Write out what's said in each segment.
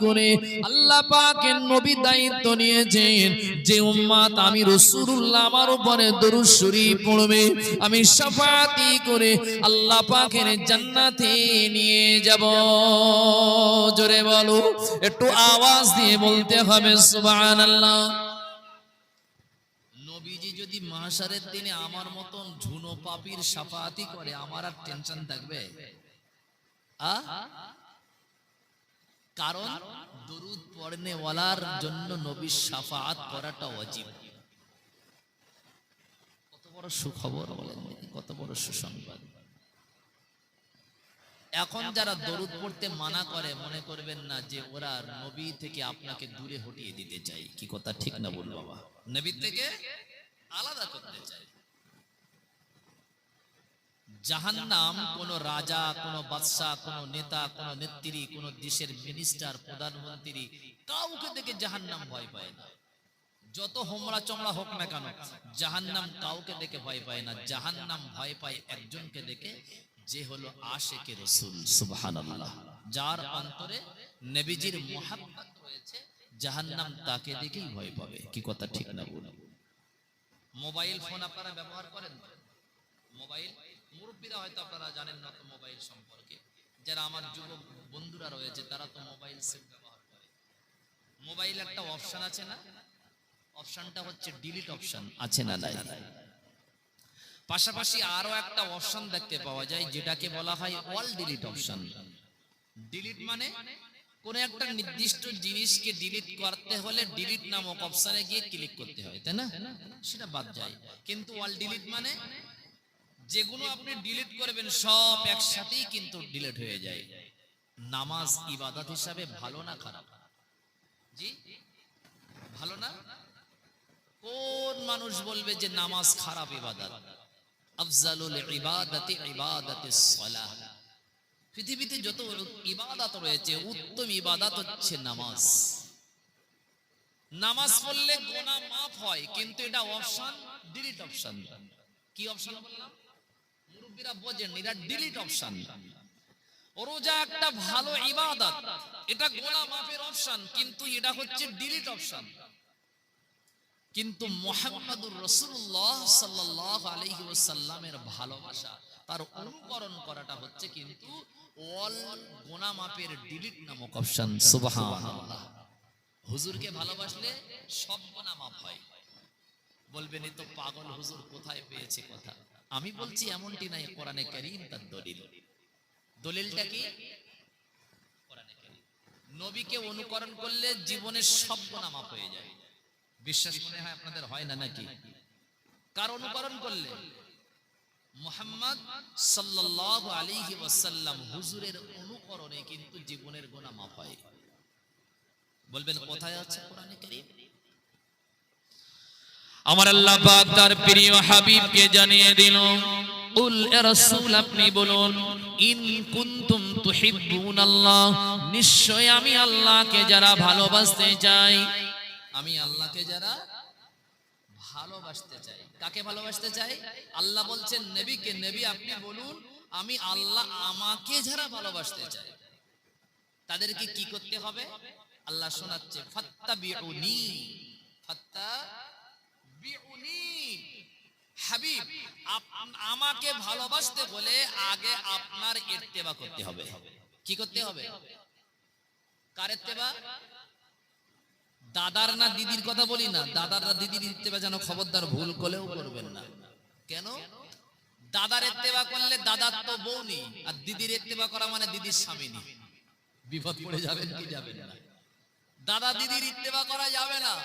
করে আল্লাহ পাকের নবী দায়িত্ব নিয়েছেন যে উম্মত আমি রাসূলুল্লাহ আমার উপরে দরুদ শরীফ পড়বে আমি শাফাআতি করে আল্লাহ পাকের জান্নাতে নিয়ে যাব। জোরে বলো, একটু আওয়াজ দিয়ে বলতে হবে সুবহানাল্লাহ। নবীজি যদি মাহশারের দিনে আমার মতন ঝুনো পাপীর শাফাআতি করে আমার আর টেনশন থাকবে? কারণ দরুদ পড়নে ওয়ালার জন্য নবীর শাফাআত করাটা ওয়াজিব। কত বড় সুখবর বলেন, কত বড় সুসংবাদ। এখন যারা দরুদ পড়তে মানা করে মনে করবেন না যে ওরা নবী থেকে আপনাকে দূরে হটিয়ে দিতে চায়। কি কথা ঠিক না বল বাবা? নবী থেকে আলাদা করতে চায়। জাহান্নাম কোন রাজা, কোন বাদশাহ, কোন নেতা, কোন নেত্রী, কোন দেশের মিনিস্টার, প্রধানমন্ত্রী কাউকে দেখে জাহান্নাম ভয় পায় না। যত হোমরা চমড়া হোক না কেন জাহান্নাম কাউকে দেখে ভয় পায় না। জাহান্নাম ভয় পায় একজনকে দেখে, যে হলো আশিকে রাসূল। সুবহানাল্লাহ। যার অন্তরে নবীজির মুহাব্বত রয়েছে জাহান্নাম তাকে দেখেই ভয় পাবে। কি কথা ঠিক না বল? মোবাইল ফোন আপনারা ব্যবহার করেন? মোবাইল মুরব্বীরা হয়তো আপনারা জানেন না তো মোবাইল সম্পর্কে। যারা আমার যুবক বন্ধুরা রয়েছে তারা তো মোবাইল সেট ব্যবহার করে। মোবাইল একটা অপশন আছে না? অপশনটা হচ্ছে ডিলিট অপশন, আছে না নাই? পাশাপাশি আরো একটা অপশন দেখতে পাওয়া যায় যেটাকে বলা হয় অল ডিলিট অপশন। ডিলিট মানে কোন একটা নির্দিষ্ট জিনিসকে ডিলিট করতে হলে ডিলিট নামক অপশনে গিয়ে ক্লিক করতে হয়, তাই না? সেটা বাদ যায়। কিন্তু অল ডিলিট মানে যেগুলো আপনি ডিলিট করবেন সব একসাথেই কিন্তু ডিলিট হয়ে যায়। নামাজ ইবাদত হিসাবে ভালো না খারাপ? জি ভালো না? কোন মানুষ বলবে যে নামাজ খারাপ ইবাদত? আফজালুল ইবাদাতি ইবাদাতুস সালাহ। পৃথিবীতে যত ইবাদত রয়েছে উত্তম ইবাদত হচ্ছে নামাজ। নামাজ পড়লে গুনাহ মাফ হয়, কিন্তু এটা অপশন ডিলিট অপশন। কি অপশন বললাম? মুরব্বিরা বোঝেন, এটা ডিলিট অপশন। রোজা একটা ভালো ইবাদত, এটা গুনাহ মাফের অপশন, কিন্তু এটা হচ্ছে ডিলিট অপশন। কিন্তু মুহাম্মদুর রাসূলুল্লাহ সাল্লাল্লাহু আলাইহি ওয়াসাল্লামের ভালোবাসা, তার অনুকরণ করাটা হচ্ছে কিন্তু অল গুনাহ মাফের ডিলিট নামক অপশন। সুবহানাল্লাহ। হুজুরকে ভালোবাসলে সব গুনাহ মাফ হয়। বলবেন এই তো পাগল হুজুর, কোথায় পেয়েছে কথা? আমি বলছি এমনটি নাই, কোরআনে কারীম তার দলিল। দলিলটা কি? কোরআনে কারীম। নবীকে অনুকরণ করলে জীবনের সব গুনাহ মাফ হয়ে যায়। বিশ্বাস মনে হয় আপনাদের হয় না নাকি? কার অনুকরণ করলে? মুহাম্মদ সাল্লাল্লাহু আলাইহি ওয়াসাল্লাম হুজুরের অনুকরণে কিন্তু জীবনের গুনাহ মাফ হয়। বলবেন কোথায় আছে কোরআনে কারীম? আমার আল্লাহ পাক তার প্রিয় হাবিবকে জানিয়ে দিল, কুল ইয়া রাসূল আপনি বলুন, ইন কুনতুম তুহিব্বুনাল্লাহ, নিশ্চয় আমি আল্লাহকে যারা ভালোবাসতে চাই, আমি আল্লাহকে যারা ভালোবাসতে চাই। কাকে ভালোবাসতে চাই? আল্লাহ বলছেন নবীকে, নবী আপনি বলুন আমি আল্লাহ আমাকে যারা ভালোবাসতে চাই তাদেরকে কি করতে হবে? আল্লাহ শোনাচ্ছে, ফাত্তাবিউনি, ফাত্তাবিউনি। হাবিব আমাকে ভালোবাসতে হলে আগে আপনার ইত্তেবা করতে হবে। কি করতে হবে? কার ইত্তেবা? দাদার না দিদির কথা বলি না, দাদার না দিদির ইত্তেবা যেন খবরদার ভুল করেও করবেন না। কেন? দাদার ইত্তেবা করলে দাদার তো বউ নেই, আর দিদির ইত্তেবা করা মানে দিদির স্বামী নেই। বিপদ পড়ে যাবেন কি যাবেন না? দাদা দিদির ইত্তেবা করা যাবে না।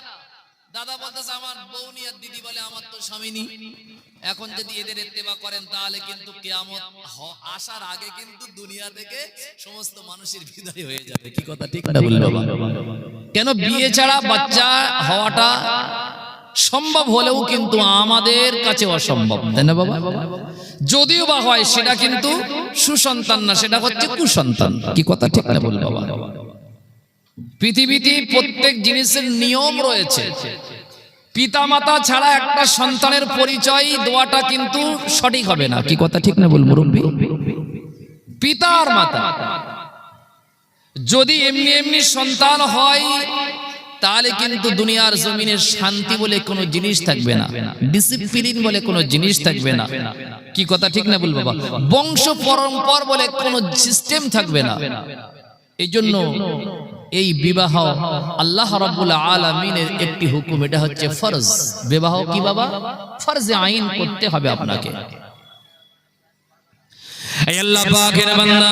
দাদা বলতেছে আমার বউ নেই, আর দিদি বলে আমার তো স্বামী নেই। এখন যদি এদের ইত্তেবা করেন তাহলে কিন্তু কিয়ামত আসার আগে কিন্তু দুনিয়া থেকে সমস্ত মানুষের বিদায় হয়ে যাবে। কি কথা ঠিক না বলুন বাবা? কেন? বিয়ে ছাড়া বাচ্চা হওয়াটা সম্ভব হলেও কিন্তু আমাদের কাছে অসম্ভব, তাই না বাবা? যদিও বা হয় সেটা কিন্তু সুসন্তান না, সেটা হচ্ছে কুসন্তান। কি কথা ঠিক না বলুন বাবা? পৃথিবীতে প্রত্যেক জিনিসের নিয়ম রয়েছে। পিতামাতা ছাড়া একটা সন্তানের পরিচয় দেওয়াটা কিন্তু সঠিক হবে না। কি কথা ঠিক না বল মুরব্বী? পিতা আর মাতা, যদি এমনি এমনি সন্তান হয় তাহলে কিন্তু দুনিয়ার জমিনে শান্তি বলে কোনো জিনিস থাকবে না, ডিসিপ্লিন বলে কোনো জিনিস থাকবে না। কি কথা ঠিক না বলবো? বংশ পরম্পরা বলে কোনো সিস্টেম থাকবে না। এই জন্য এই বিবাহ আল্লাহ রাব্বুল আলামিনের একটি হুকুম, এটা হচ্ছে ফরজ। বিবাহ কি বাবা? ফরজে আইন করতে হবে আপনাকে। এই আল্লাহ পাকের বান্দা,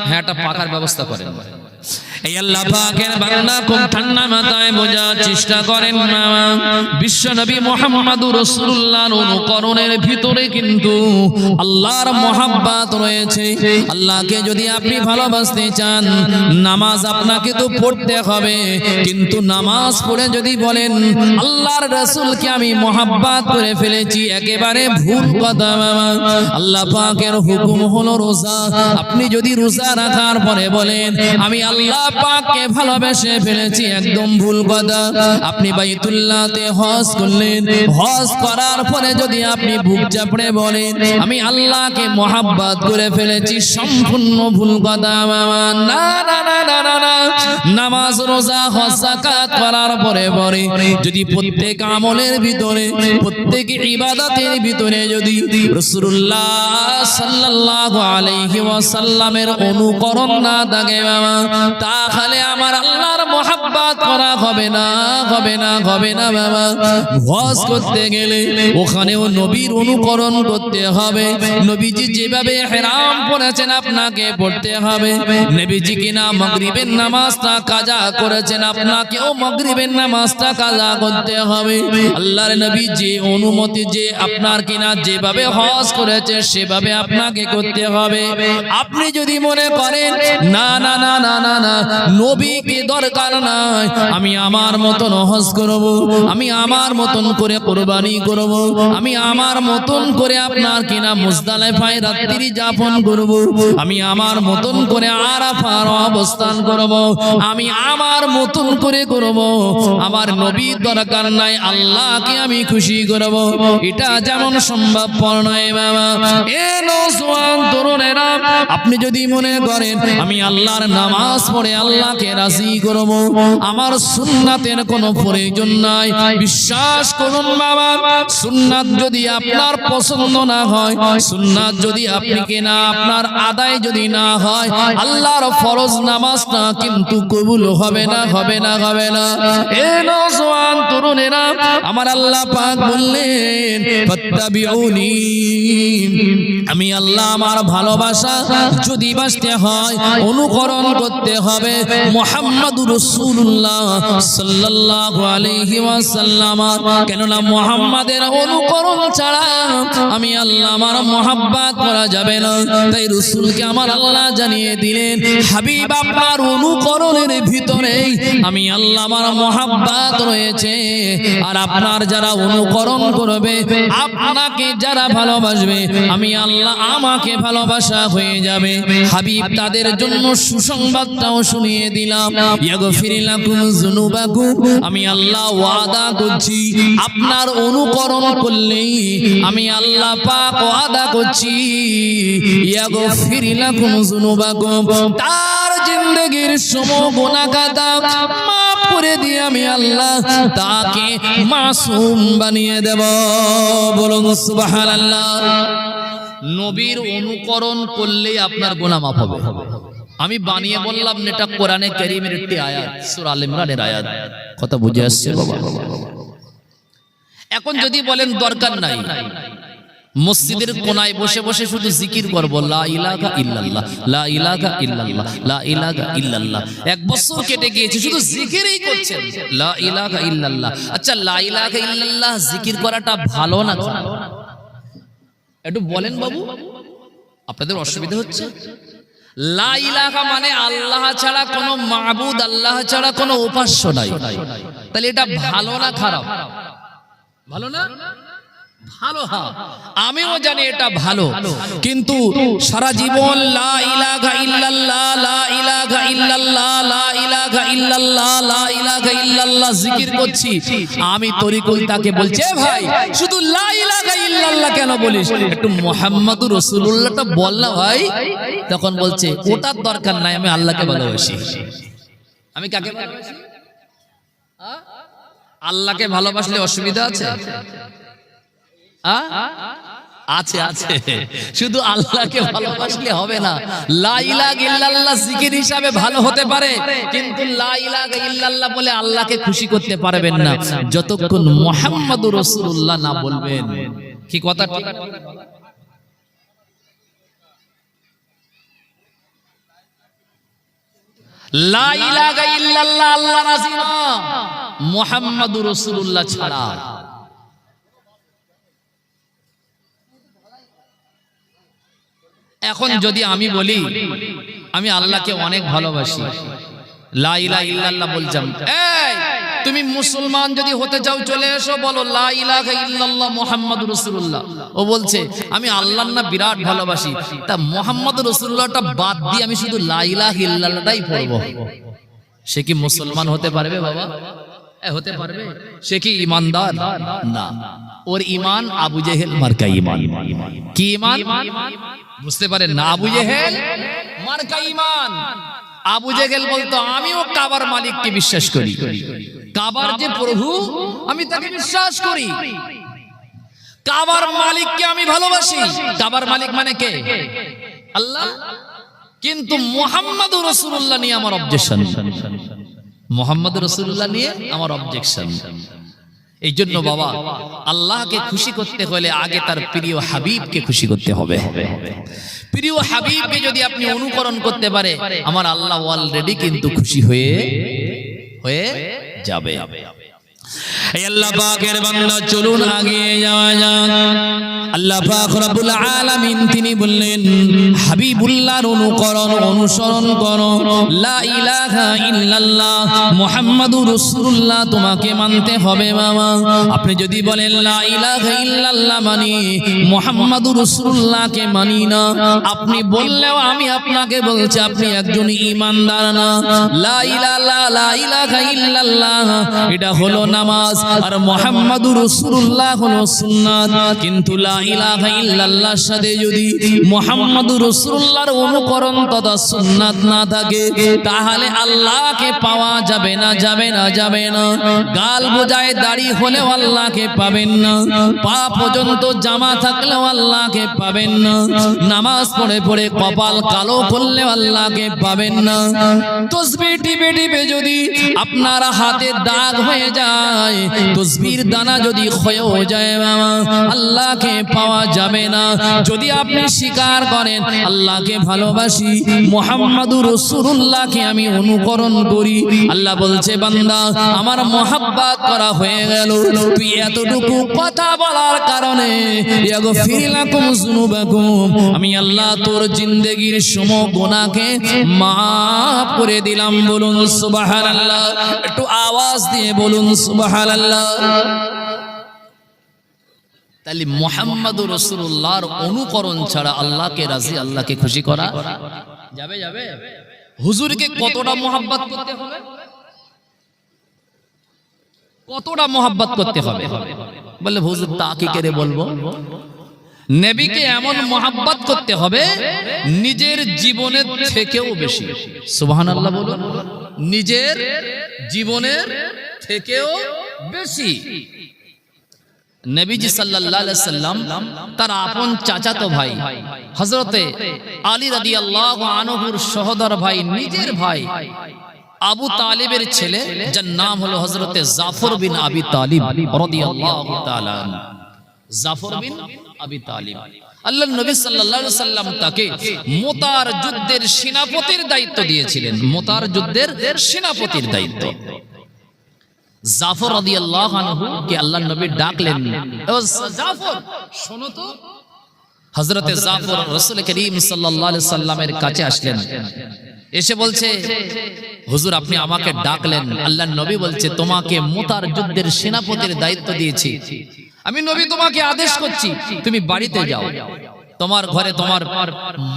হ্যাঁ একটা পাকার ব্যবস্থা করেন। এই আল্লাহ পাকের বান্দা খুব ঠান্ডা মাথায় বোঝার চেষ্টা করেন না, বিশ্ব নবী মুহাম্মদুর রাসূলুল্লাহর অনুকরণের ভিতরে কিন্তু আল্লাহর মহব্বত রয়েছে। আল্লাহকে যদি আপনি ভালোবাসতে চান, নামাজ আপনাকে তো পড়তে হবে, কিন্তু নামাজ পড়ে যদি বলেন আল্লাহর রাসূলকে আমি মহব্বত করে ফেলেছি, একেবারে ভুল কথা। আল্লাহ পাকের হুকুম হলো রোজা। আপনি যদি রোজা রাখার পরে বলেন আমি আল্লাহ পাককে ভালোবেসে ফেলেছি, একদম ভুল কথা। আপনি বাইতুল্লাহতে হজ করলেন, হজ করার পরে যদি আপনি বুক চাপড়ে বলেন আমি আল্লাহকে মহব্বত করে ফেলেছি, সম্পূর্ণ ভুল কথা। না না না না না, নামাজ রোজা হজ যাকাত করার পরে পরে যদি প্রত্যেক আমলের ভিতরে, প্রত্যেক ইবাদতের ভিতরে যদি রাসূলুল্লাহ সাল্লাল্লাহু আলাইহি ওয়াসাল্লামের অনুকরণ না থাকে বাবা, তাহলে আমার আল্লাহর মহব্বত করা হবে না, হবে না, হবে না বাবা। হজ করতে গেলে ওখানেও নবীর অনুকরণ করতে হবে। নবীজি যেভাবে ইহরাম পরেছেন আপনাকে পড়তে হবে। নবীজি কিনা মাগরিবের নামাজটা কাজা করেছেন, আপনাকেও মাগরিবের নামাজটা কাজা করতে হবে। আল্লাহর নবী যে অনুমতি, যে আপনার কিনা যেভাবে হজ করেছে সেভাবে আপনাকে করতে হবে। আপনি যদি মনে করেন না না না না না না, নবীকে দরকার নাই, আমি আমার মতন হজ করব, আমি আমার মতন করে কুরবানি করব, আমি আমার মতন করে আপনার কিনা মুজদালিফায় রাত্রি যাপন করব, আমি আমার মতন করে আরাফার অবস্থান করব, আমি আমার মতন করে করব, আমার নবীর দরকার নাই, আল্লাহকে আমি খুশি করব, এটা যেমন সম্ভবপর নয় বাবা। এ নওজোয়ান তরুণেরা, আপনি যদি মনে করেন আমি আল্লাহর নামাজ পড়ে আল্লাহকে রাজি করব, আমার সুন্নাতের কোনো প্রয়োজন নাই, বিশ্বাস করুন বাবা, সুন্নাত যদি আপনার পছন্দ না হয়, সুন্নাত যদি আপনি কিনা আপনার আদায় যদি না হয়, আল্লাহর ফরজ নামাজটা কিন্তু কবুল হবে না, হবে না, হবে না। এ নওজোয়ান তরুণেরা, আমার আল্লাহ পাক বললেন ফাত্তাবিউনি, আমি আল্লাহ আমার ভালোবাসা যদি বাসতে হয় অনুকরণ করতে হবে মুহাম্মাদুর রাসূলুল্লাহ সাল্লাল্লাহু আলাইহি ওয়াসাল্লাম। কেননা মুহাম্মাদের অনুকরণ ছাড়া আমি আল্লাহ আমার মহব্বত করা যাবে না। তাই রাসূলকে আমার আল্লাহ জানিয়ে দিলেন হাবিব আপনার অনুকরণের ভিতরে আমি আল্লাহ আমার মহব্বত রয়েছে। আর আপনার যারা অনুকরণ করবে, আপনাকে যারা ভালোবাসবে, আমি আল্লাহ আমাকে ভালোবাসা হয়ে যাবে। হাবিব তাদের জন্য সুসংবাদটাও শুনিয়ে দিলাম, ইয়াগফির লাকুম যুনুবাকুম, আমি আল্লাহ ওয়াদা করছি আপনার অনুকরণ করলেই আমি আল্লাহ পাক ওয়াদা করছি ইয়াগফির লাকুম যুনুবাকুম, তার জিন্দেগীর সমস্ত গুনাহ খাতা মাফ করে দিয়ে আমি আল্লাহ তাকে মাসুম বানিয়ে দেব। বলুন সুবহানাল্লাহ। নবীর অনুকরণ করলেই আপনার গুনাহ মাফ হবে। আমি বানিয়ে বললাম না, এটা কোরআনে কারীমের একটি আয়াত, সূরা আল ইমরানের আয়াত। কথা বুঝে আসছে বাবা? এখন যদি বলেন দরকার নাই, মসজিদের কোনায় বসে বসে শুধু জিকির করব লা ইলাহা ইল্লাল্লাহ, লা ইলাহা ইল্লাল্লাহ, লা ইলাহা ইল্লাল্লাহ, এক বছর কেটে গিয়েছে শুধু জিকিরই করছেন লা ইলাহা ইল্লাল্লাহ। আচ্ছা, লা ইলাহা ইল্লাল্লাহ জিকির করাটা ভালো না খারাপ? একটু বলেন বাবু, আপনাদের অসুবিধা হচ্ছে? লা ইলাহা মানে আল্লাহ ছাড়া কোনো মাবুদ, আল্লাহ ছাড়া কোনো উপাস্য নাই। তাহলে এটা ভালো না খারাপ? ভালো না? ভালো। হ্যাঁ, আমিও জানি এটা ভালো, কিন্তু সারা জীবন লা ইলাহা ইল্লাল্লাহ, লা ইলাহা ইল্লাল্লাহ, লা ইলাহা ইল্লাল্লাহ, লা ইলাহা ইল্লাল্লাহ জিকির করছি, আমি তরিকুল তাকে বলছি ভাই শুধু লা ইলাহা ইল্লাল্লাহ কেন বলিস? একটু মুহাম্মাদুর রাসূলুল্লাহটা বল না ভাই। তখন বলছে ওটার দরকার নাই, আমি আল্লাহকে ভালোবাসি। আমি কাকে ভালোবাসি? আল্লাহকে ভালোবাসলে অসুবিধা আছে? আছে আছে। শুধু আল্লাহকে ভালোবাসলে হবে না, লা ইলাহা ইল্লাল্লাহ জিকির হিসাবে ভালো হতে পারে, কিন্তু লা ইলাহা ইল্লাল্লাহ বলে আল্লাহকে খুশি করতে পারবেন না যতক্ষণ মুহাম্মাদুর রাসূলুল্লাহ না বলবেন। কি কথা ঠিক? লা ইলাহা ইল্লাল্লাহ আল্লাহ রাজি না, মুহাম্মাদুর রাসূলুল্লাহ ছাড়া। এখন যদি আমি বলি আমি আল্লাহকে অনেক ভালোবাসি, লা ইলাহা ইল্লাল্লাহ বললাম, এই তুমি মুসলমান যদি হতে চাও চলে এসো, বলো লা ইলাহা ইল্লাল্লাহ মুহাম্মাদুর রাসূলুল্লাহ। ও বলছে আমি আল্লাহর না বিরাট ভালোবাসি, তা মুহাম্মাদুর রাসূলুল্লাহটা বাদ দিয়ে আমি শুধু লা ইলাহা ইল্লাল্লাহটাই পড়বো, সে কি মুসলমান হতে পারবে বাবা? হতে পারবে? সে কি ঈমানদার? না, ওর ঈমান আবু জেহেল মার্কা ঈমান। কি ঈমান বুঝতে পারেন না? আবু জেহেল মার্কা ঈমান। আবু জেহেল বলতো আমিও কাবার মালিককে বিশ্বাস করি, কাবার যে প্রভু আমি তাকে বিশ্বাস করি, কাবার মালিককে আমি ভালোবাসি। কাবার মালিক মানে কে? আল্লাহ। কিন্তু মুহাম্মাদুর রাসূলুল্লাহ নিয়ে আমার অবজেকশন, মুহাম্মাদুর রাসূলুল্লাহ নিয়ে আমার অবজেকশন। এই জন্য বাবা, আল্লাহকে খুশি করতে হলে আগে তার প্রিয় হাবিবকে খুশি করতে হবে। প্রিয় হাবিবকে যদি আপনি অনুকরণ করতে পারে, আমার আল্লাহ অলরেডি কিন্তু খুশি হয়ে যাবে। এই আল্লাহ পাকের বান্দা, চলুন আগে যাওয়া যাক। আল্লাহ পাক রব্বুল আলামিন তিনি বললেন, হাবিবুল্লাহর অনুসরণ করো, লা ইলাহা ইল্লাল্লাহ মুহাম্মাদুর রাসূলুল্লাহ তোমাকে মানতে হবে বাবা। আপনি যদি বলেন লা ইলাহা ইল্লাল্লাহ মানি, মুহাম্মাদুর রাসূলুল্লাহকে মানি না, আপনি বললেও আমি আপনাকে বলছি আপনি একজন ঈমানদার না। লা ইলাহা ইল্লাল্লাহ এটা হলো নামাজ, আর মুহাম্মাদুর রাসূলুল্লাহ হলো সুন্নাত। কিন্তু লা ইলাহা ইল্লাল্লাহর সাথে যদি মুহাম্মাদুর রাসূলুল্লাহর অনুকরণ তথা সুন্নাত না থাকে, তাহলে আল্লাহকে পাওয়া যাবে না, যাবে না, যাবে না। গাল বোঝায় দাড়ি হলেও আল্লাহকে পাবেন না, পা পর্যন্ত জামা থাকলেও আল্লাহকে পাবেন না, নামাজ পড়ে পড়ে কপাল কালো করলেও আল্লাহকে পাবেন না। তাসবিহ টিপে টিপে যদি আপনার হাতে দাগ হয়ে যায়, তাসবির দানা যদি ক্ষয় হয়ে যায় বাবা, আল্লাহকে পাওয়া যাবে না। যদি আপনি স্বীকার করেন আল্লাহকে ভালোবাসি, মুহাম্মাদুর রাসূলুল্লাহকে আমি অনুকরণ করি, আল্লাহ বলছে বান্দা আমার মহব্বত করা হয়ে গেল, তুই এতটুকু কথা বলার কারণে ইয়াগফির লাকুম যুনুবাকুম, আমি আল্লাহ তোর জিন্দেগীর সমস্ত গুনাহকে maaf করে দিলাম। বলুন সুবহানাল্লাহ, একটু আওয়াজ দিয়ে বলুন সুবহানাল্লাহ। তাহলে মুহাম্মাদুর রাসূলুল্লাহর অনুকরণ ছাড়া আল্লাহকে রাজি, আল্লাহকে খুশি করা যাবে? যাবে? হুজুরকে কতটা মহব্বত করতে হবে, কতটা মহব্বত করতে হবে? বলে হুজুর তা কি করে বলবো? নবীকে এমন মহব্বত করতে হবে নিজের জীবনের থেকেও বেশি। সুবহানাল্লাহ বলুন, নিজের জীবনের থেকেও বেশি। নবীজি সাল্লাল্লাহু আলাইহি সাল্লাম তার আপন চাচাতো ভাই হযরতে আলী রাদিয়াল্লাহু আনহুর সহোদর ভাই, নিজের ভাই আবু তালিবের ছেলে, যার নাম হলো হযরতে জাফর বিন আবি তালিব রাদিয়াল্লাহু তাআলা। জাফর বিন আবি তালিব, আল্লাহর নবী সাল্লাল্লাহু আলাইহি সাল্লাম তাকে মুতার যুদ্ধের সেনাপতির দায়িত্ব দিয়েছিলেন। মুতার যুদ্ধের সেনাপতির দায়িত্ব। জাফর রাদিয়াল্লাহু আনহু কে আল্লাহর নবী ডাকলেন, ও জাফর শোনো তো। হযরতে জাফর রাসূল করিম সাল্লাল্লাহু আলাইহি সাল্লামের কাছে আসলেন, এসে বলছে হুজুর আপনি আমাকে ডাকলেন, আল্লাহর নবী বলছে তোমাকে মুতার যুদ্ধের সেনাপতির দায়িত্ব দিয়েছি, আমি নবী তোমাকে আদেশ করছি তুমি বাড়িতে যাও, তোমার ঘরে তোমার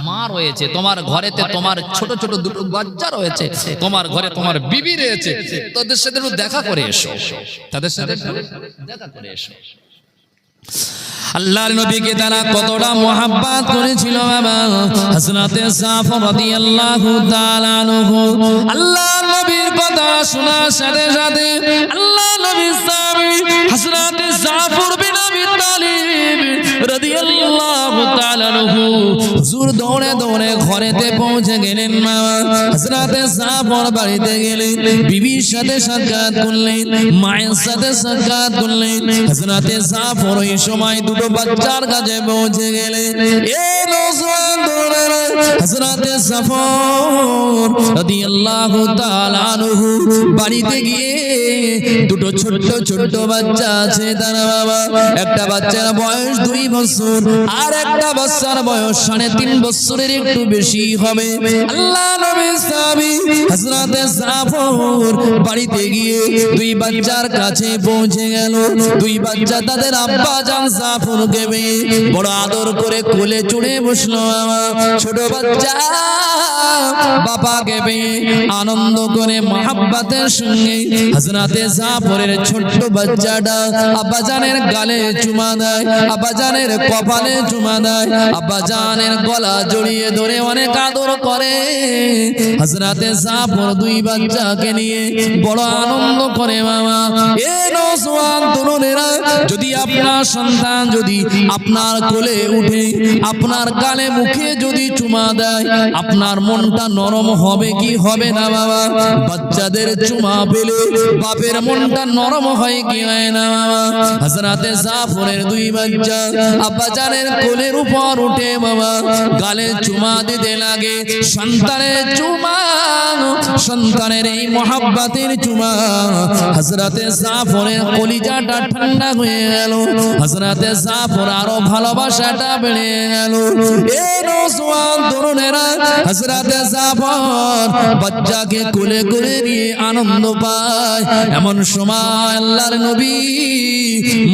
মা রয়েছে, তোমার ঘরেতে তোমার ছোট ছোট দুটো বাচ্চা রয়েছে, তোমার ঘরে তোমার বিবি রয়েছে, তাদের সাথে দেখা করে এসো, তাদের সাথে দেখা করে এসো। আল্লাহর নবীকে তারা কতটা মোহাব্বত করেছিল বাবা। হযরতে জাফর রাদিয়াল্লাহু তাআলা আনহু আল্লাহর নবীর কথা শোনার সাথে সাথে আল্লাহর নবীর সাহাবী হযরতে জাফর বিন আবি তালিব রাদিয়াল্লাহু তাআলা আনহু হুজুর দৌড়ে দৌড়ে ঘরেতে পৌঁছে গেলেন বাবা। হযরতে জাফর বাড়িতে গেলেন, বিবির সাথে সাক্ষাৎ করলেন, মায়ের সাথে সাক্ষাৎ করলেন। হযরতে জাফর ওই সময় দুটো বাচ্চার কাছে পৌঁছে গেলেন। এই নওজোয়ান তরুণেরা হযরতে জাফর রাদিয়াল্লাহু তাআলা আনহু বাড়িতে গিয়ে দুটো ছোট্ট ছোট্ট বাচ্চা আছে তারা বাবা। একটা বাচ্চার বয়স 2 বছর আর একটা বাচ্চার বয়স 3.5 বছরের একটু বেশি হবে। আল্লাহ নবীর সাহাবী হযরতে জাফর বাড়িতে গিয়ে 2 বাচ্চার কাছে পৌঁছে গেল। 2 বাচ্চা তাদের আব্বা জান জাফরকে বড় আদর করে কোলে চড়ে বসলো। ছোট বাচ্চা বাবাকে পেয়ে আনন্দ করে মহাব্বতের সঙ্গে হযরতে জাফরের ছোট্ট বাচ্চাটা আব্বাজানের গালে চুমা দেয়, আব্বাজানের কপালে চুমা দেয়, আব্বাজানের গলা জড়িয়ে ধরে অনেক আদর করে। হযরতে জাফর 2 বাচ্চাকে নিয়ে বড় আনন্দ করে বাবা। এ নওজোয়ান তরুণেরা, যদি আপনার সন্তান যদি আপনার কোলে উঠে আপনার গালে মুখে যদি চুমা দেয়, আপনার মনটা নরম হবে কি হবে না বাবা? বাচ্চাদের চুমা পেলে বাপের মনটা নরম হয় কি হয় না বাবা? হযরতে জাফরের 2 বাচ্চা আব্বাজানের কোলের উপর উঠে বাবা গালে চুমা দিতে লাগে। সন্তানের চুমা, সন্তানের এই মহাব্বতের চুমা হযরতে জাফরের কলিজাটা ঠান্ডা হয়ে গেল। হযরতে জাফর আরো ভালোবাসাটা বেড়ে গেল। এই নওজোয়ান তরুণেরা হযরতে জাফর বাচ্চাকে কোলে করে নিয়ে আনন্দ পায়। এমন সময় আল্লাহর নবী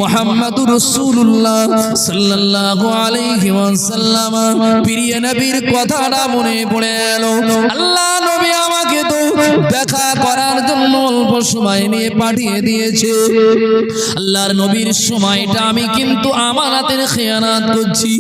মুহাম্মদুর রাসূলুল্লাহ সাল্লাল্লাহু আলাইহি ওয়াসাল্লাম প্রিয় নবীর কথাটা মনে পড়ে গেল। আল্লাহ নবী আমাকে তো দেখা করার জন্য অল্প সময় নিয়ে পাঠিয়ে দিয়েছে। আল্লাহর নবীর সময়টা আমি কিন্তু আমানাতের খেয়ানাত করছি।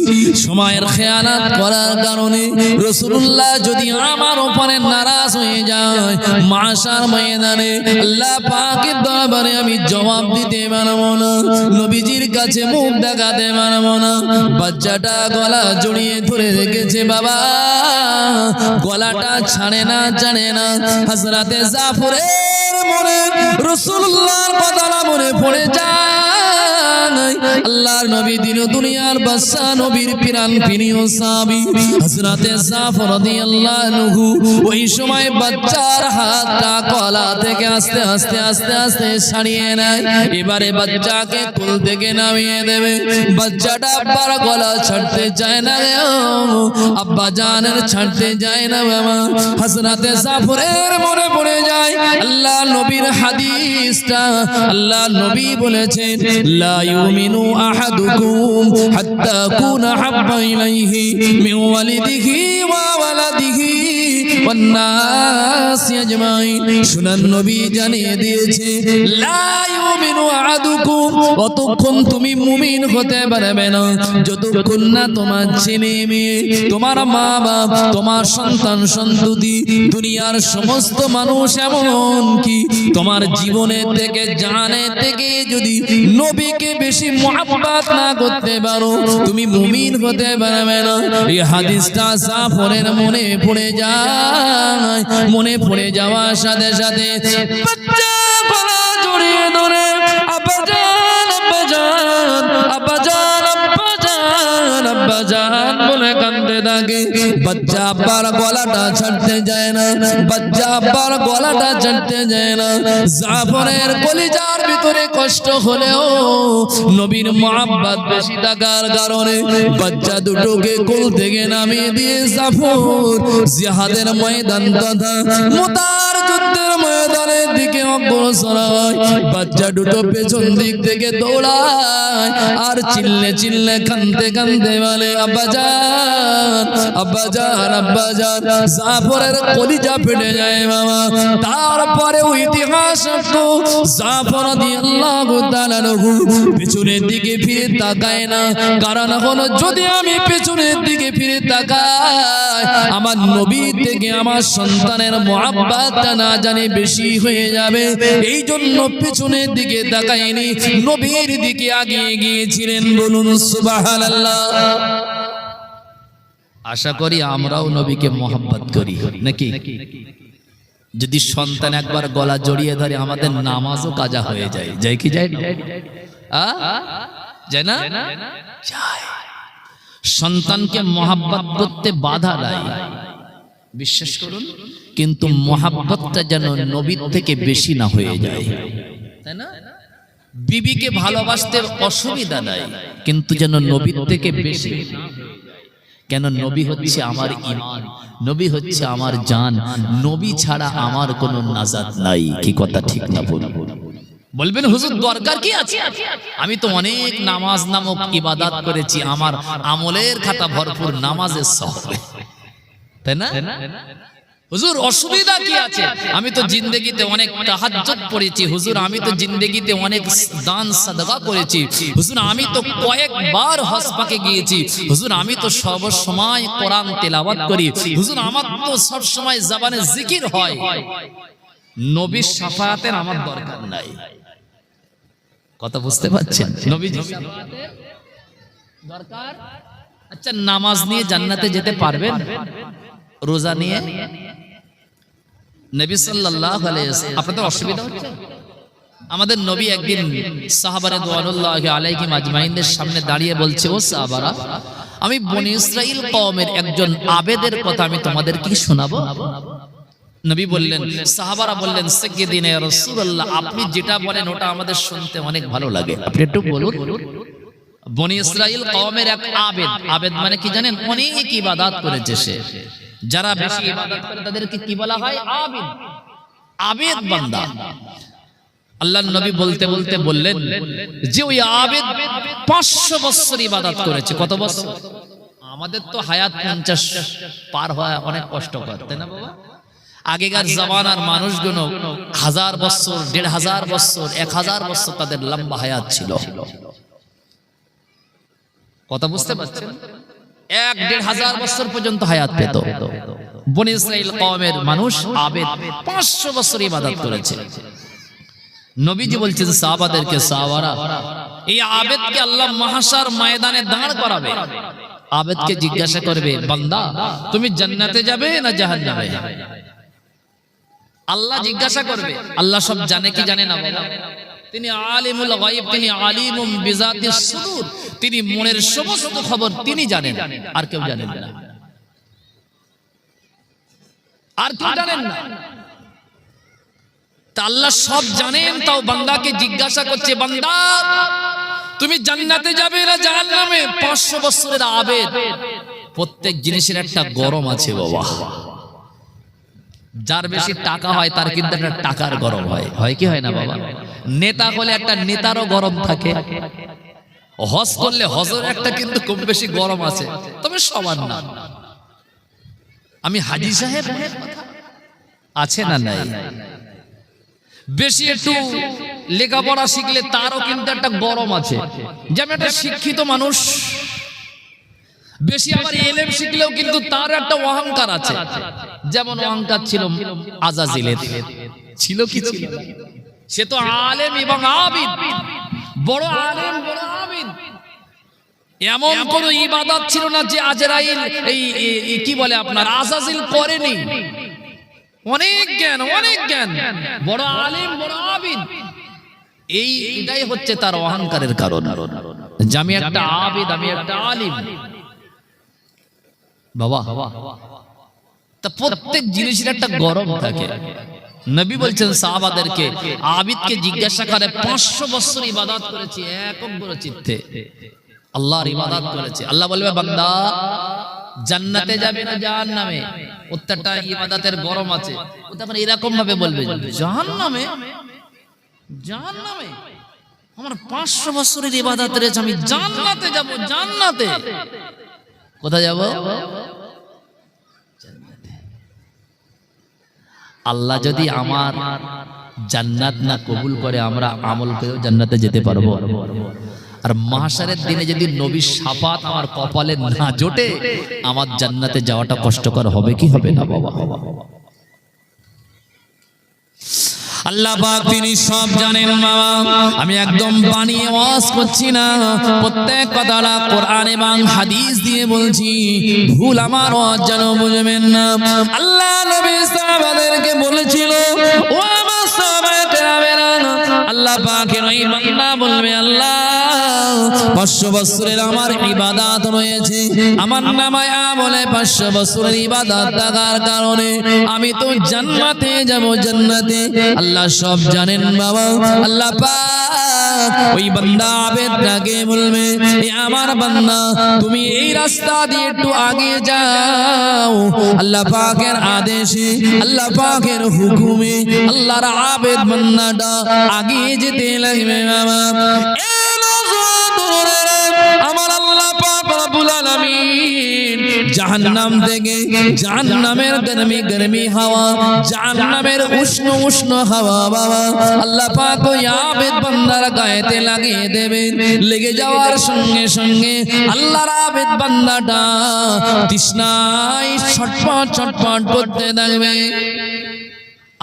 সময়ের খেয়ানাত করার কারণে রাসূলুল্লাহ যদি আমার উপরে নারাজ হয়ে যায়, মাশার ময়দানে আল্লাহ পাকের দরবারে আমি জবাব দিতে পারবো না, নবীজির কাছে মুখ দেখাতে পারবো না। বাচ্চাটা গলা জড়িয়ে ধরে রেখেছে বাবা, গলাটা ছাড়ে না ছাড়ে না। হযরতে জাফরের মনে রাসূলুল্লাহর কথাটা মনে পড়ে যায়। আল্লাহর নবী দিন দুনিয়ার বাদশা, নবীর প্রাণ প্রিয় সাহাবী হযরতে জাফর রাদিয়াল্লাহু আনহু ওই সময় বাচ্চার হাতটা গলা থেকে আস্তে আস্তে আস্তে আস্তে ছাড়িয়ে নেয়। এবারে বাচ্চাকে কোল থেকে নামিয়ে দেবে। বাচ্চাটা আব্বার গলা ছাড়তে চায় না, আব্বা জানের ছাড়তে যায় না বাবা। হযরতে জাফরের মনে পড়ে যায় আল্লাহ নবীর হাদিসটা। আল্লাহ নবী বলেছেন, লা ইউমিনু আহাদুকুম হাত্তা কুনা হাব্বা ইলাইহি মিন ওয়ালিদিহি ওয়া ওয়ালাদিহি ওয়ান নাস আজমাইন। শুনান নবী জানিয়ে দিয়েছে, লা ইউমিনু আহাদুকুম, অতক্ষণ তুমি মুমিন হতে পারবে না যতক্ষণ না তোমার ছেলে মেয়ে, তোমার মা বাপ, তোমার সন্তান সন্ততি, দুনিয়ার সমস্ত মানুষ, এমন কি তোমার জীবনে থেকে জানে থেকে যদি নবীকে বেশি মুহাব্বত না করতে পারো, তুমি মুমিন হতে পারবে না। এই হাদিসটা জাফরের মনে পড়ে যায়। মনে পড়ে যাওয়ার সাথে সাথে বাচ্চা গলা জড়িয়ে ধরে আব্বাজান আব্বাজান আব্বাজান আব্বাজান আব্বাজান বলে কাঁদতে থাকে। বাচ্চা আব্বার গলাটা ছাড়তে যায় না, বাচ্চা আব্বার গলাটা ছাড়তে যায় না। জাফরের কলিজার ভিতরে কষ্ট হলেও নবীর মুহাব্বত বেশি থাকার কারণে বাচ্চা দুটোকে কোল থেকে নামিয়ে দিয়ে জাফর জিহাদের ময়দান তথা মুতার যুদ্ধের ময়দানের দিকে অগ্রসর হয়, বাচ্চা দুটো পেছন দিক থেকে দৌড়ায় আর চিল্লে চিল্লে কাঁদতে কাঁদতে বলে আব্বাজান আব্বাজান আব্বাজান। জাফরের কলিজা ফেটে যায় বাবা। তারপরে ইতিহাস জাফর রাদিয়াল্লাহু তাআলা পেছনের দিকে ফিরে তাকায় না, কারণ হলো যদি আমি পেছনের দিকে ফিরে তাকাই আমার নবী থেকে আমার সন্তানের মুহাব্বতটা না জানি বেশি হয়ে যাবে, এই জন্য পেছনের দিকে তাকায়নি, নবীর দিকে আগিয়ে গিয়েছিলেন। বলুন সুবহানাল্লাহ। আশা করি আমরাও নবীকে মুহাব্বত করি নাকি? যদি সন্তান একবার গলা জড়িয়ে ধরে আমাদের নামাজও কাজা হয়ে যায়। যায় কি যায় না? যায় না? যায়। সন্তানকে মুহাব্বত করতে বাধা দেয়, বিশ্বাস করুন, কিন্তু মুহাব্বতটা যেন নবীর থেকে বেশি না হয়ে যায়, তাই না? বিবিকে ভালোবাসতে অসুবিধা নাই, কিন্তু যেন নবীর থেকে বেশি। কেন? নবী হচ্ছে আমার ঈমান, নবী হচ্ছে আমার জান, নবী ছাড়া আমার কোনো নাজাত নাই। কি কথা ঠিক না বলুন? বলবেন হুজুর দরকার কি আছে? আমি তো অনেক নামাজ নামক ইবাদত করেছি, আমার আমলের খাতা ভরপুর নামাজের সওয়াব, তাই না? হুজুর অসুবিধা কি আছে? আমি তো জিন্দেগিতে অনেক তাহাজ্জুদ পড়েছি হুজুর, আমি তো জিন্দেগিতে অনেক দান সাদকা করেছি হুজুর, আমি তো কয়েকবার হজ পাকে গিয়েছি হুজুর, আমি তো সব সময় কোরআন তেলাওয়াত করি হুজুর, আমার তো সব সময় জবানে জিকির হয়। নবীর শাফায়াতের আমার দরকার নাই। কথা বুঝতে পারছেন? নবীর শাফায়াতের দরকার। আচ্ছা, নামাজ নিয়ে জান্নাতে যেতে পারবেন? রোজা নিয়ে? নবী সাল্লাল্লাহু আলাইহি ওয়াসাল্লাম, আপনাদের অসুবিধা হচ্ছে? আমাদের নবী একদিন সাহাবা রাদিয়াল্লাহু আলাইহিম আজমাইনদের সামনে দাঁড়িয়ে বলছে, ও সাহাবারা, আমি বনি ইসরাইল কওমের একজন আবেদের কথা আমি তোমাদের কি শোনাবো? নবী বললেন, সাহাবারা বললেন, সাইয়্যিদিনা ইয়া রাসূলুল্লাহ, আপনি যেটা বলেন ওটা আমাদের শুনতে অনেক ভালো লাগে, আপনি একটু বলুন। বনি ইসরাইল কওমের এক আবেদ, আবেদ মানে কি জানেন? অনেক ইবাদত করেছে সে। যারা বেশি ইবাদত করে তাদেরকে কি বলা হয়? আবেদ, আবেদ বান্দা। আল্লাহর নবী বলতে বলতে বললেন যে ওই আবেদ 500 বছর ইবাদত করেছে। কত বছর? আমাদের তো হায়াত 50 পার হওয়া অনেক কষ্টকর, তাই না বাবা? আগেকার জামানার মানুষগুলো 1000 বছর, 1500 বছর, 1000 বছর তাদের লম্বা হায়াত ছিল। কথা বুঝতে পারছেন? 1-1500 বছর পর্যন্ত হায়াত পেত। বনি ইসরাইল কওমের মানুষ আবেদ 500 বছর ইবাদত করেছে। নবীজি বলছেন সাহাবাদেরকে, সাহাবারা, এই আবেদকে আল্লাহ মাহশার ময়দানে দাঁড় করাবে। আবেদকে জিজ্ঞাসা করবে, বান্দা তুমি জান্নাতে যাবে না জাহান্নামে? আল্লাহ জিজ্ঞাসা করবে। আল্লাহ সব জানে কি জানে না বাবা? তিনি আলিমুল গায়ব, তিনি আলিমুম বিজাতিস সুদূর, তিনি মনের সমস্ত খবর তিনি জানেন, আর কেউ জানেন না, আর কেউ জানেন না। তা আল্লাহ সব জানেন, তাও বান্দাকে জিজ্ঞাসা করছে, বান্দা তুমি জান্নাতে যাবে না জাহান্নামে? 500 বছরের আবেদ। প্রত্যেক জিনিসের একটা গরম আছে বাবা। যার বেশি টাকা হয় তার কিন্তু একটা টাকার গরম হয়, হয় কি হয় না বাবা? নেতা হলে একটা নেতারও গরম থাকে, হজ করলে হজের একটা কিন্তু কম বেশি গরম আছে, তবে সবার না। আমি হাজী সাহেব আছে না নাই? বেশি একটু লেখাপড়া শিখলে তারও কিন্তু একটা গরম আছে। যেমন একটা শিক্ষিত মানুষ বেশি আবার ইলম শিখলেও কিন্তু তার একটা অহংকার আছে। যেমন অহংকার ছিল আজাজিলের, ছিল কি ছিল? সে তো আলেম এবং আবিদ, বড় আলেম বড় আবিদ। এমন কোন ইবাদত ছিল না যে আজরাইল এই কি বলে আপনার আজাজিল করেনি। অনেক জ্ঞান, অনেক জ্ঞান, বড় আলেম বড় আবিদ। এইটাই হচ্ছে তার অহংকারের কারণ, যে আমি একটা আবিদ, আমি একটা আলিম বাবা। তা প্রত্যেক জিনিসের একটা গরম থাকে। নবী বলছেন সাহাবাদেরকে, আবিদকে জিজ্ঞাসা করে 500 বছর ইবাদত করেছি, একক চিত্তে আল্লাহর ইবাদত করেছে। আল্লাহ বলবে, বান্দা জান্নাতে যাবে না জাহান্নামে? প্রত্যেকটা ইবাদতের গরম আছে। ও তখন এরকম ভাবে বলবে জাহান্নামে, জাহান্নামে আমার 500 বছরের ইবাদত রয়েছে, আমি জান্নাতে যাব, জান্নাতে। কোথায় যাব? আল্লাহ যদি আমার জান্নাত না কবুল করে, আমরা আমল করেও জান্নাতে যেতে পারবো। আর মাহশারের দিনে যদি নবীর শাফাত আমার কপালে না জোটে, আমার জান্নাতে যাওয়াটা কষ্টকর হবে কি হবে না বাবা? আল্লাহ পাক তিনি সব জানেন বাবা। আমি একদম বানিয়ে ওয়াজ করছি না, প্রত্যেক কথাটা কোরআন এবং হাদিস দিয়ে বলছি। ভুল আমার ওয়াজ যেন বুঝবেন না। আল্লাহ নবী সাহাবাদেরকে বলেছিল, ও আমার সাহাবায়ে কেরামেরা, আল্লাহ পাকের ওই বান্দা বলবে, আল্লাহ 500 বছরের আমার ইবাদত রয়েছে, আমার নামায় আমলে 500 বছরের ইবাদত থাকার কারণে আমি তো জান্নাতে যাব, জান্নাতে। আল্লাহ সব জানেন বাবা। আল্লাহ পাক ওই বান্দা আবেদটাকে বলবে, এ আমার বান্দা, তুমি এই রাস্তা দিয়ে একটু আগে যাও। আল্লাহ পাকের আদেশে, আল্লাহ পাকের হুকুমে আল্লাহর আবেদ বান্দাটা আগে যেতে লাগবে বাবা। আমার আল্লাহ পাক রব্বুল আলামিন জাহান্নাম থেকে, জাহান্নামের গরমি গরমি হাওয়া, জাহান্নামের উষ্ণ উষ্ণ হাওয়া বাবা আল্লাহ পাক ওই আবেদ বান্দার গায়েতে লাগিয়ে দেবে। লেগে যাওয়ার সঙ্গে সঙ্গে আল্লাহর আবেদ বান্দাটা তৃষ্ণায় ছটফট ছটফট করতে থাকবে।